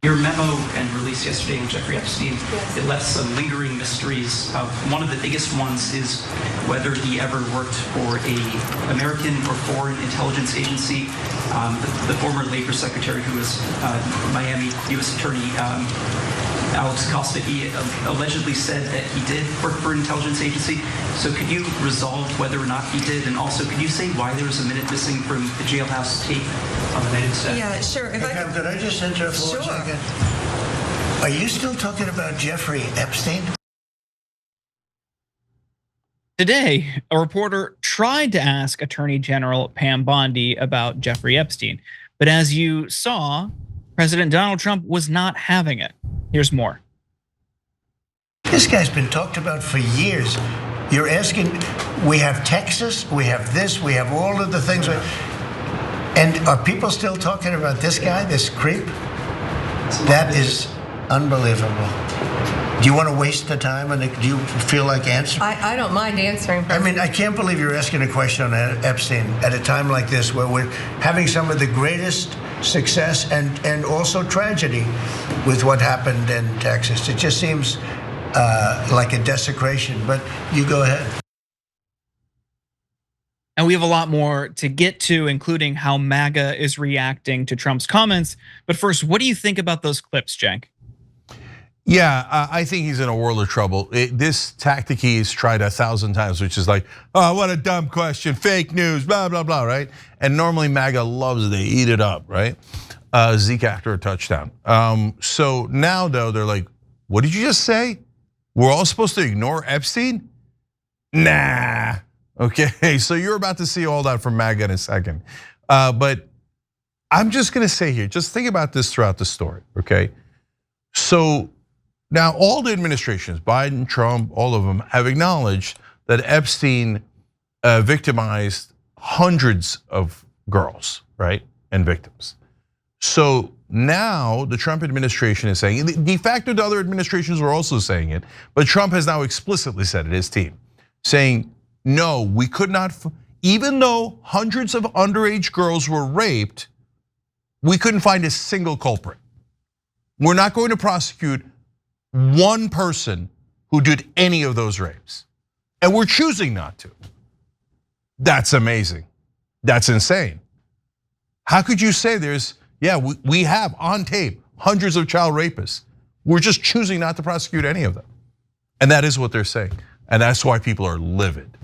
Your memo and release yesterday on Jeffrey Epstein, it left some lingering mysteries. One of the biggest ones is whether he ever worked for a American or foreign intelligence agency. The former Labor Secretary, who was Miami U.S. Attorney Alex Costa, he allegedly said that he did work for an intelligence agency. So could you resolve whether or not he did? And also, could you say why there was a minute missing from the jailhouse tape on the night of the Yeah, sure. Pam, could I just interrupt for 1 second? Are you still talking about Jeffrey Epstein? Today, a reporter tried to ask Attorney General Pam Bondi about Jeffrey Epstein. But as you saw, President Donald Trump was not having it. Here's more. This guy's been talked about for years. You're asking, we have Texas, we have this, we have all of the things. And are people still talking about this guy, this creep? That is unbelievable. Do you want to waste the time, and do you feel like answering? I don't mind answering. I mean, I can't believe you're asking a question on Epstein at a time like this, where we're having some of the greatest success and also tragedy with what happened in Texas. It just seems like a desecration, but you go ahead. And we have a lot more to get to, including how MAGA is reacting to Trump's comments. But first, what do you think about those clips, Cenk? Yeah, I think he's in a world of trouble. This tactic he's tried 1,000 times, which is like, oh, what a dumb question, fake news, blah, blah, blah, right? And normally MAGA loves it, they eat it up, right? Zeke after a touchdown. So now though, they're like, what did you just say? We're all supposed to ignore Epstein? Nah, okay, so you're about to see all that from MAGA in a second. But I'm just gonna say here, just think about this throughout the story, okay? So now all the administrations, Biden, Trump, all of them have acknowledged that Epstein victimized hundreds of girls, right, and victims. So now the Trump administration is saying, de facto the other administrations were also saying it, but Trump has now explicitly said it, his team, saying, no, we could not, even though hundreds of underage girls were raped, we couldn't find a single culprit. We're not going to prosecute one person who did any of those rapes. And we're choosing not to. That's amazing. That's insane. How could you say we have on tape hundreds of child rapists. We're just choosing not to prosecute any of them. And that is what they're saying. And that's why people are livid.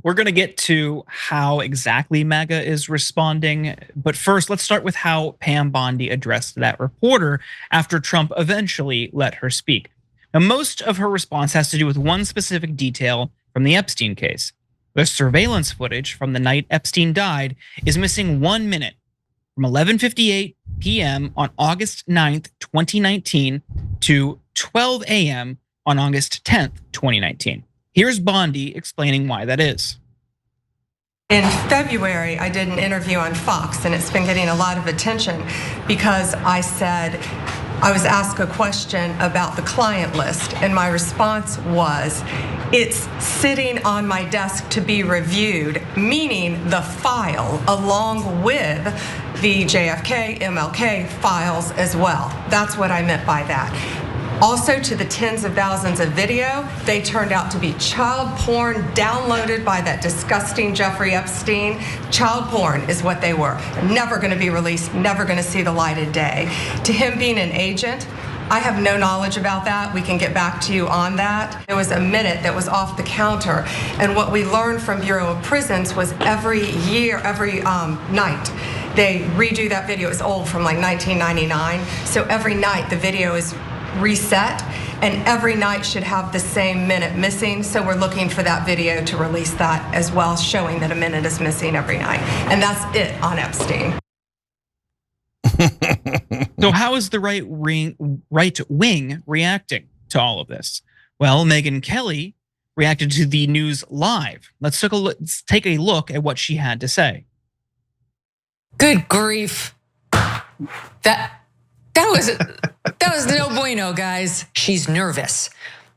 We're gonna get to how exactly MAGA is responding, but first let's start with how Pam Bondi addressed that reporter after Trump eventually let her speak. Now, most of her response has to do with one specific detail from the Epstein case. The surveillance footage from the night Epstein died is missing 1 minute from 11:58 p.m. on August 9th, 2019 to 12 a.m. on August 10th, 2019. Here's Bondi explaining why that is. In February, I did an interview on Fox, and it's been getting a lot of attention because I said, I was asked a question about the client list, and my response was, it's sitting on my desk to be reviewed, meaning the file along with the JFK, MLK files as well. That's what I meant by that. Also, to the tens of thousands of video, they turned out to be child porn downloaded by that disgusting Jeffrey Epstein. Child porn is what they were. Never gonna be released, never gonna see the light of day. To him being an agent, I have no knowledge about that. We can get back to you on that. There was a minute that was off the counter, and what we learned from Bureau of Prisons was every year, every night, they redo that video. It's old, from like 1999. So every night the video is reset, and every night should have the same minute missing. So we're looking for that video to release that as well, showing that a minute is missing every night. And that's it on Epstein. So how is the right wing reacting to all of this? Well, Megyn Kelly reacted to the news live. Let's take a look at what she had to say. Good grief. That was no bueno, guys. She's nervous.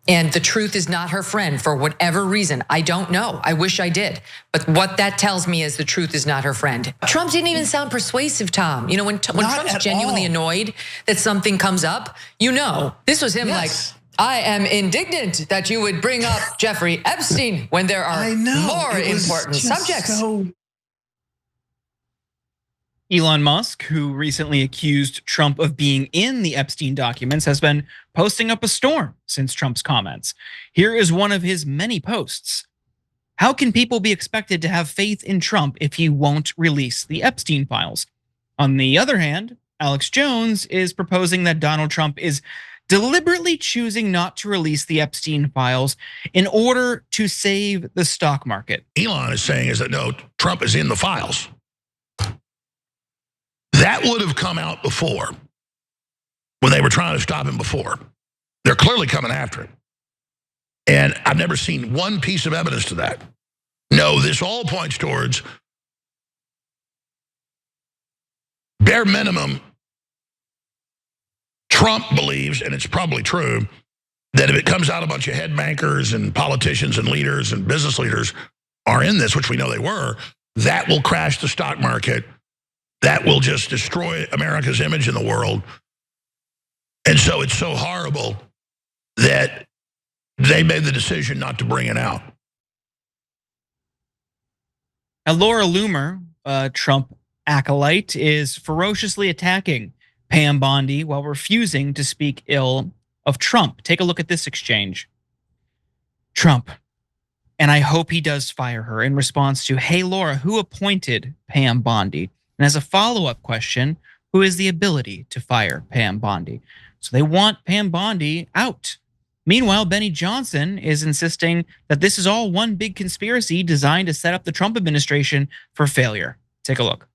And the truth is not her friend for whatever reason. I don't know. I wish I did. But what that tells me is the truth is not her friend. Trump didn't even sound persuasive, Tom. You know, when Trump's genuinely annoyed that something comes up, you know, this was him like, I am indignant that you would bring up Jeffrey Epstein when there are more important subjects. Elon Musk, who recently accused Trump of being in the Epstein documents, has been posting up a storm since Trump's comments. Here is one of his many posts. How can people be expected to have faith in Trump if he won't release the Epstein files? On the other hand, Alex Jones is proposing that Donald Trump is deliberately choosing not to release the Epstein files in order to save the stock market. Elon is saying is that no, Trump is in the files. That would have come out before when they were trying to stop him before. They're clearly coming after him. And I've never seen one piece of evidence to that. No, this all points towards bare minimum. Trump believes, and it's probably true, that if it comes out a bunch of head bankers and politicians and leaders and business leaders are in this, which we know they were, that will crash the stock market. That will just destroy America's image in the world. And so it's so horrible that they made the decision not to bring it out. Now, Laura Loomer, a Trump acolyte, is ferociously attacking Pam Bondi while refusing to speak ill of Trump. Take a look at this exchange. Trump, and I hope he does fire her, in response to, hey, Laura, who appointed Pam Bondi? And as a follow-up question, who has the ability to fire Pam Bondi? So they want Pam Bondi out. Meanwhile, Benny Johnson is insisting that this is all one big conspiracy designed to set up the Trump administration for failure. Take a look.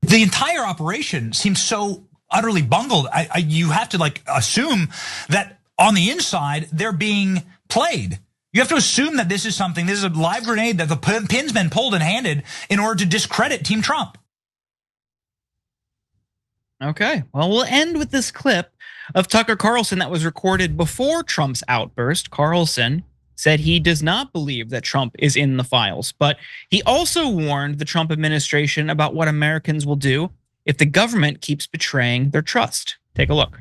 The entire operation seems so utterly bungled. You have to assume that on the inside they're being played. You have to assume that this is a live grenade that the pin's been pulled and handed in order to discredit Team Trump. Okay, well, we'll end with this clip of Tucker Carlson that was recorded before Trump's outburst. Carlson said he does not believe that Trump is in the files, but he also warned the Trump administration about what Americans will do if the government keeps betraying their trust. Take a look.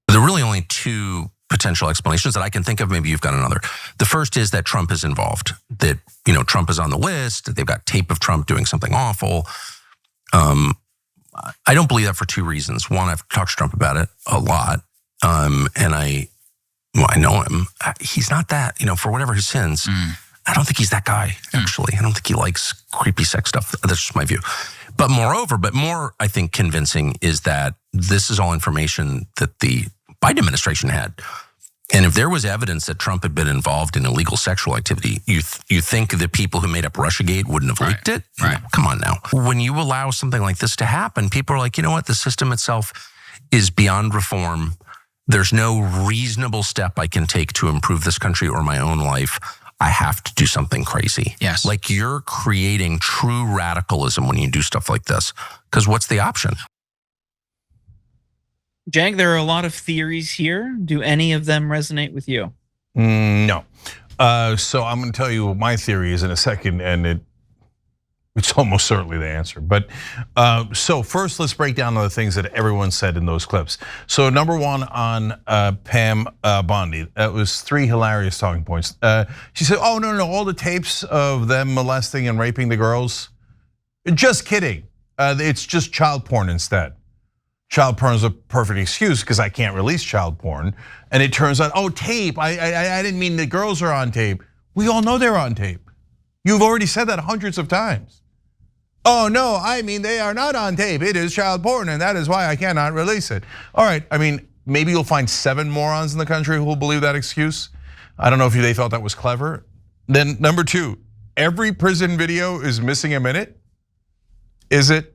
There are really only two potential explanations that I can think of. Maybe you've got another. The first is that Trump is involved, that Trump is on the list, that they've got tape of Trump doing something awful. I don't believe that for two reasons. One, I've talked to Trump about it a lot, and I know him. He's not that, for whatever his sins. I don't think he's that guy, actually. I don't think he likes creepy sex stuff. That's just my view. But more, I think, convincing is that this is all information that the Biden administration had. And if there was evidence that Trump had been involved in illegal sexual activity, you think the people who made up Russiagate wouldn't have leaked it? Right. Come on now. When you allow something like this to happen, people are like, you know what? The system itself is beyond reform. There's no reasonable step I can take to improve this country or my own life. I have to do something crazy. Yes. Like you're creating true radicalism when you do stuff like this. Because what's the option? Cenk, there are a lot of theories here. Do any of them resonate with you? No. So I'm going to tell you what my theory is in a second, and it's almost certainly the answer. But so first, let's break down the things that everyone said in those clips. So number one on Pam Bondi, that was three hilarious talking points. She said, "Oh no, all the tapes of them molesting and raping the girls, just kidding. It's just child porn instead." Child porn is a perfect excuse because I can't release child porn. And it turns out, oh, tape. I didn't mean the girls are on tape. We all know they're on tape. You've already said that hundreds of times. Oh no, I mean they are not on tape. It is child porn, and that is why I cannot release it. All right, I mean, maybe you'll find 7 morons in the country who will believe that excuse. I don't know if they thought that was clever. Then number 2, every prison video is missing a minute. Is it?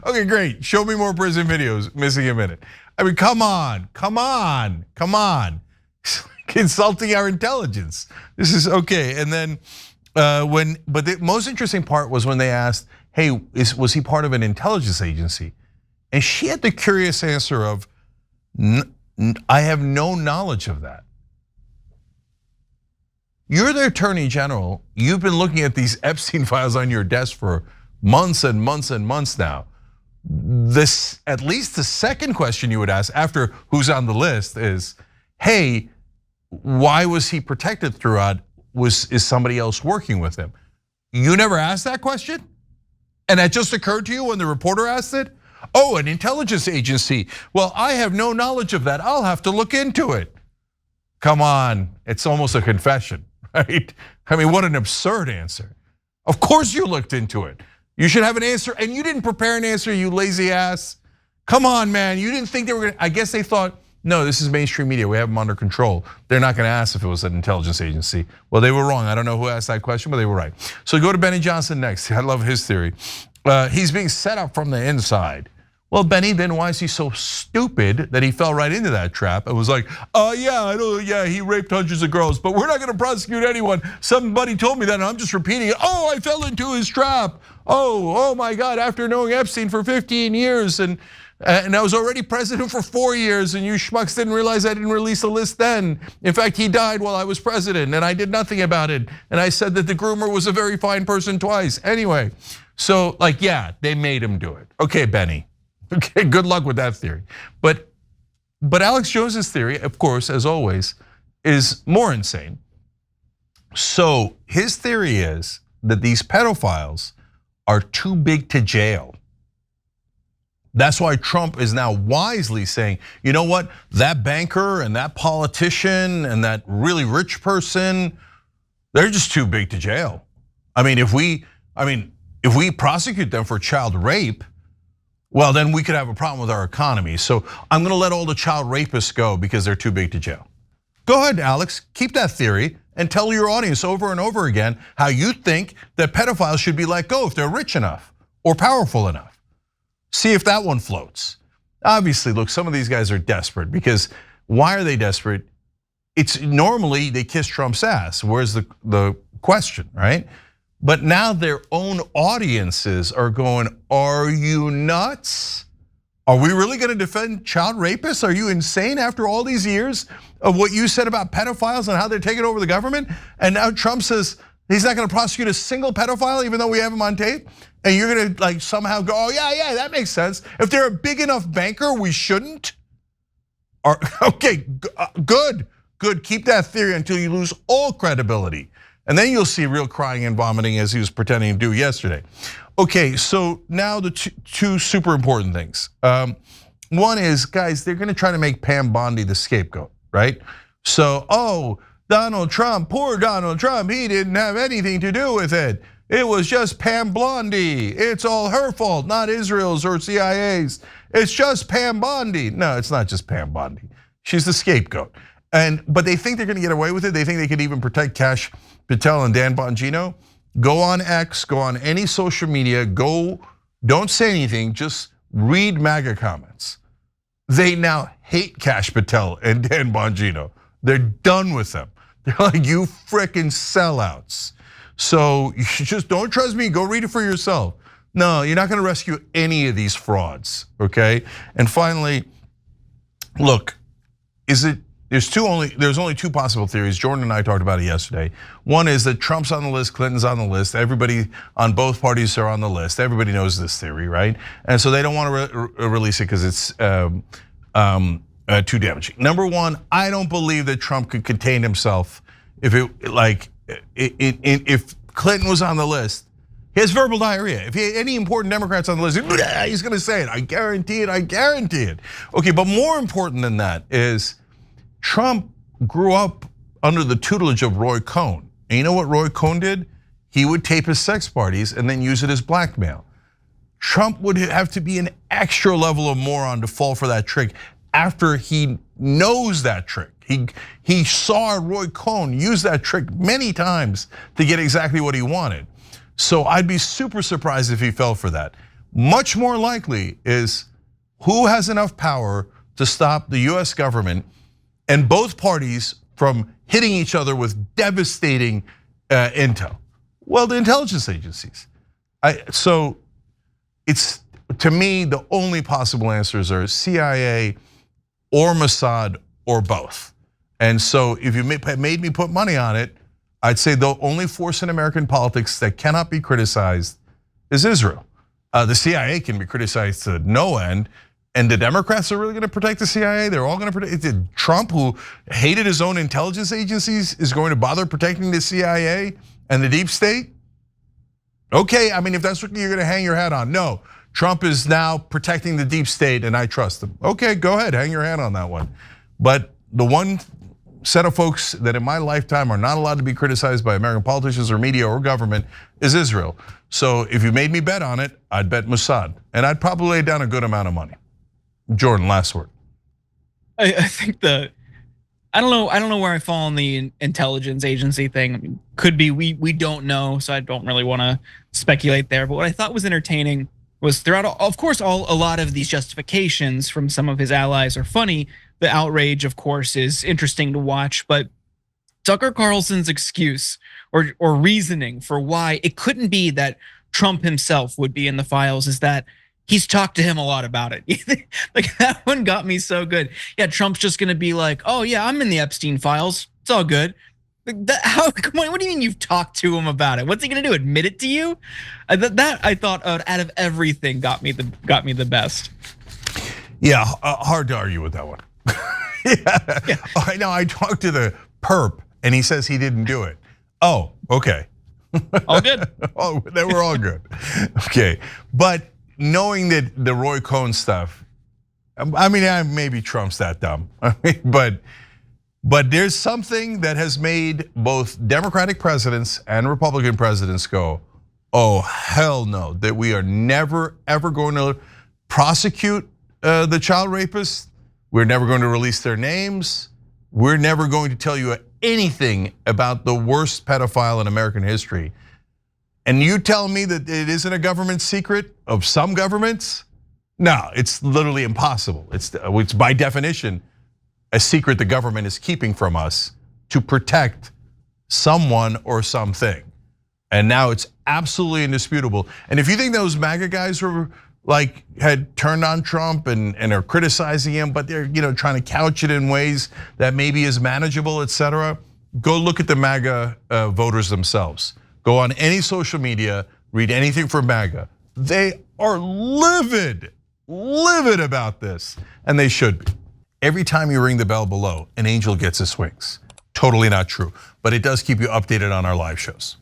Okay, great. Show me more prison videos missing a minute. I mean, come on. Consulting our intelligence. This is okay. And then but the most interesting part was when they asked, hey, was he part of an intelligence agency? And she had the curious answer of, I have no knowledge of that. You're the Attorney General. You've been looking at these Epstein files on your desk for months and months and months now. This, at least the second question you would ask after who's on the list is, hey, why was he protected throughout? Is somebody else working with him? You never asked that question? And that just occurred to you when the reporter asked it? Oh, an intelligence agency. Well, I have no knowledge of that. I'll have to look into it. Come on, it's almost a confession, right? I mean, what an absurd answer. Of course you looked into it. You should have an answer, and you didn't prepare an answer, you lazy ass. Come on, man, you didn't think they were gonna, I guess they thought, no, this is mainstream media, we have them under control. They're not gonna ask if it was an intelligence agency. Well, they were wrong. I don't know who asked that question, but they were right. So go to Benny Johnson next. I love his theory. He's being set up from the inside. Well, Benny, then why is he so stupid that he fell right into that trap? It was like, yeah, I know, yeah, he raped hundreds of girls, but we're not gonna prosecute anyone. Somebody told me that and I'm just repeating it. Oh, I fell into his trap. Oh my God, after knowing Epstein for 15 years and I was already president for 4 years and you schmucks didn't realize I didn't release the list then. In fact, he died while I was president and I did nothing about it. And I said that the groomer was a very fine person twice. Anyway, so like, yeah, they made him do it. Okay, Benny, okay, good luck with that theory. But Alex Jones's theory, of course, as always, is more insane. So his theory is that these pedophiles are too big to jail. That's why Trump is now wisely saying, you know what, that banker and that politician and that really rich person, they're just too big to jail. I mean, if we prosecute them for child rape, well, then we could have a problem with our economy. So I'm gonna let all the child rapists go because they're too big to jail. Go ahead, Alex, keep that theory and tell your audience over and over again how you think that pedophiles should be let go if they're rich enough or powerful enough. See if that one floats. Obviously, look, some of these guys are desperate because why are they desperate? It's normally they kiss Trump's ass. Where's the question, right? But now their own audiences are going, are you nuts? Are we really gonna defend child rapists? Are you insane after all these years of what you said about pedophiles and how they're taking over the government? And now Trump says he's not gonna prosecute a single pedophile even though we have him on tape? And you're gonna like somehow go, oh yeah, that makes sense. If they're a big enough banker, we shouldn't? Okay, good, keep that theory until you lose all credibility. And then you'll see real crying and vomiting as he was pretending to do yesterday. Okay, so now the two super important things. One is, guys, they're gonna try to make Pam Bondi the scapegoat, right? So, Donald Trump, poor Donald Trump, he didn't have anything to do with it. It was just Pam Bondi. It's all her fault, not Israel's or CIA's. It's just Pam Bondi. No, it's not just Pam Bondi. She's the scapegoat. But they think they're gonna get away with it. They think they could even protect Kash Patel and Dan Bongino. Go on X, go on any social media, don't say anything, just read MAGA comments. They now hate Kash Patel and Dan Bongino. They're done with them. They're like, you frickin' sellouts. So you just don't trust me, go read it for yourself. No, you're not gonna rescue any of these frauds, okay? And finally, look, there's only two possible theories. Jordan and I talked about it yesterday. One is that Trump's on the list, Clinton's on the list, everybody on both parties are on the list. Everybody knows this theory, right? And so they don't want to release it because it's too damaging. Number one, I don't believe that Trump could contain himself if Clinton was on the list. He has verbal diarrhea. If he had any important Democrats on the list, he's gonna say it. I guarantee it. Okay, but more important than that is Trump grew up under the tutelage of Roy Cohn. And you know what Roy Cohn did? He would tape his sex parties and then use it as blackmail. Trump would have to be an extra level of moron to fall for that trick after he knows that trick. He saw Roy Cohn use that trick many times to get exactly what he wanted. So I'd be super surprised if he fell for that. Much more likely is who has enough power to stop the US government and both parties from hitting each other with devastating intel? Well, the intelligence agencies. So it's, to me, the only possible answers are CIA or Mossad or both. And so if you made me put money on it, I'd say the only force in American politics that cannot be criticized is Israel. The CIA can be criticized to no end. And the Democrats are really going to protect the CIA? They're all going to protect. Trump, who hated his own intelligence agencies, is going to bother protecting the CIA and the deep state? Okay, I mean, if that's what you're going to hang your hat on. No, Trump is now protecting the deep state and I trust him. Okay, go ahead, hang your hat on that one. But the one set of folks that in my lifetime are not allowed to be criticized by American politicians or media or government is Israel. So if you made me bet on it, I'd bet Mossad. And I'd probably lay down a good amount of money. Jordan, last word. I think I don't know where I fall on the intelligence agency thing. I mean, could be we don't know, so I don't really want to speculate there. But what I thought was entertaining was throughout, of course, a lot of these justifications from some of his allies are funny. The outrage, of course, is interesting to watch. But Tucker Carlson's excuse or reasoning for why it couldn't be that Trump himself would be in the files is that he's talked to him a lot about it. Like that one got me so good. Yeah, Trump's just gonna be like, oh yeah, I'm in the Epstein files. It's all good. Come on, what do you mean you've talked to him about it? What's he gonna do? Admit it to you? That I thought out of everything got me the best. Yeah, hard to argue with that one. Yeah. All right, now I talked to the perp and he says he didn't do it. Oh, okay. All good. Oh, they were all good. Okay, but knowing that the Roy Cohn stuff, I mean, maybe Trump's that dumb. I mean, but there's something that has made both Democratic presidents and Republican presidents go, oh, hell no, that we are never, ever going to prosecute the child rapists. We're never going to release their names. We're never going to tell you anything about the worst pedophile in American history. And you tell me that it isn't a government secret of some governments? No, it's literally impossible. It's by definition a secret the government is keeping from us to protect someone or something. And now it's absolutely indisputable. And if you think those MAGA guys were had turned on Trump and are criticizing him, but they're trying to couch it in ways that maybe is manageable, etc. Go look at the MAGA voters themselves. Go on any social media, read anything from MAGA. They are livid about this, and they should be. Every time you ring the bell below, an angel gets his wings. Totally not true, but it does keep you updated on our live shows.